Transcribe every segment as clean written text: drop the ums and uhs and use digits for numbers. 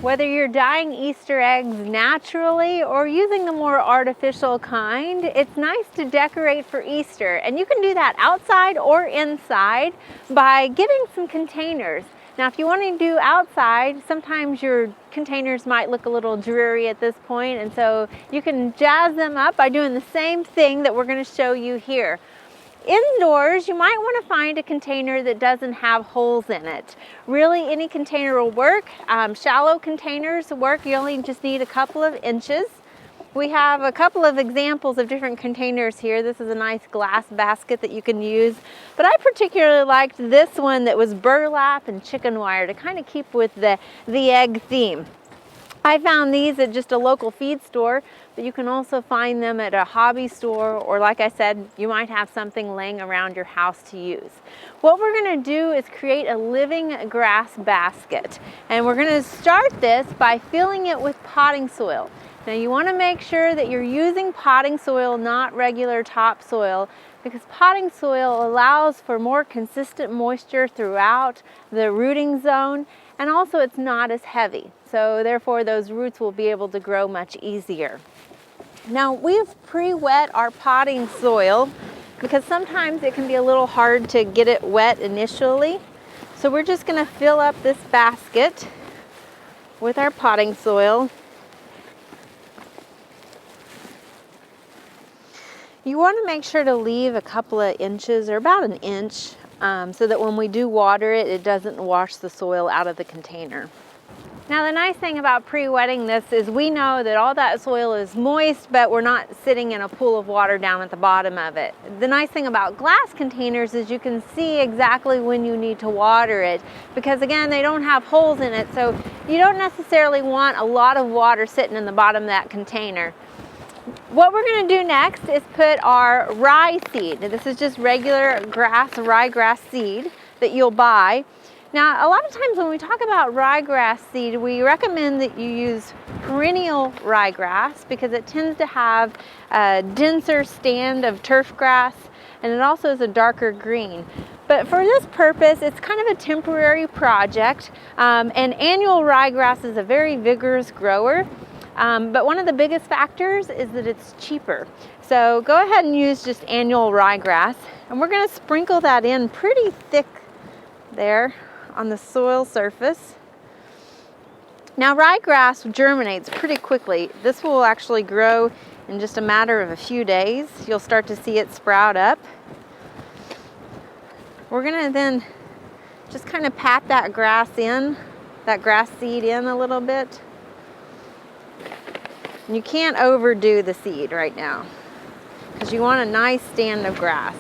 Whether you're dyeing Easter eggs naturally or using the more artificial kind, it's nice to decorate for Easter. And you can do that outside or inside by getting some containers. Now, if you want to do outside, sometimes your containers might look a little dreary at this point, and so you can jazz them up by doing the same thing that we're going to show you here. Indoors, you might want to find a container that doesn't have holes in it. Really, any container will work. Shallow containers work. You only just need a couple of inches. We have a couple of examples of different containers here. This is a nice glass basket that you can use, but I particularly liked this one that was burlap and chicken wire to kind of keep with the egg theme. I found these at just a local feed store, but you can also find them at a hobby store, or like I said, you might have something laying around your house to use. What we're going to do is create a living grass basket, and we're going to start this by filling it with potting soil. Now you want to make sure that you're using potting soil, not regular topsoil, because potting soil allows for more consistent moisture throughout the rooting zone, and also it's not as heavy. So therefore those roots will be able to grow much easier. Now we've pre-wet our potting soil because sometimes it can be a little hard to get it wet initially. So we're just going to fill up this basket with our potting soil. You want to make sure to leave a couple of inches, or about an inch, so that when we do water it, it doesn't wash the soil out of the container. Now the nice thing about pre-wetting this is we know that all that soil is moist, but we're not sitting in a pool of water down at the bottom of it. The nice thing about glass containers is you can see exactly when you need to water it, because again, they don't have holes in it, so you don't necessarily want a lot of water sitting in the bottom of that container. What we're going to do next is put our rye seed. This is just regular ryegrass seed that you'll buy. Now, a lot of times when we talk about ryegrass seed, we recommend that you use perennial ryegrass because it tends to have a denser stand of turf grass, and it also is a darker green. But for this purpose, it's kind of a temporary project, and annual ryegrass is a very vigorous grower. But one of the biggest factors is that it's cheaper. So go ahead and use just annual ryegrass, and we're going to sprinkle that in pretty thick there on the soil surface. Now ryegrass germinates pretty quickly. This will actually grow in just a matter of a few days. You'll start to see it sprout up. We're going to then just kind of pat that grass seed in a little bit. You can't overdo the seed right now because you want a nice stand of grass.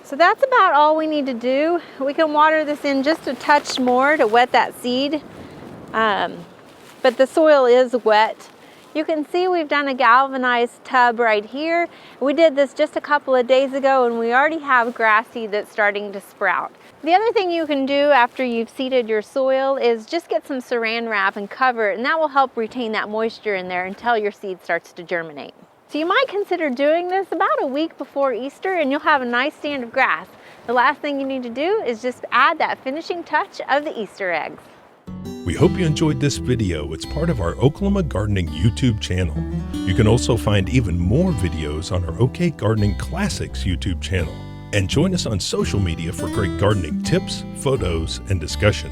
So that's about all we need to do. We can water this in just a touch more to wet that seed, but the soil is wet. You can see we've done a galvanized tub right here. We did this just a couple of days ago, and we already have grass seed that's starting to sprout. The other thing you can do after you've seeded your soil is just get some saran wrap and cover it, and that will help retain that moisture in there until your seed starts to germinate. So you might consider doing this about a week before Easter, and you'll have a nice stand of grass. The last thing you need to do is just add that finishing touch of the Easter eggs. We hope you enjoyed this video. It's part of our Oklahoma Gardening YouTube channel. You can also find even more videos on our OK Gardening Classics YouTube channel. And join us on social media for great gardening tips, photos, and discussion.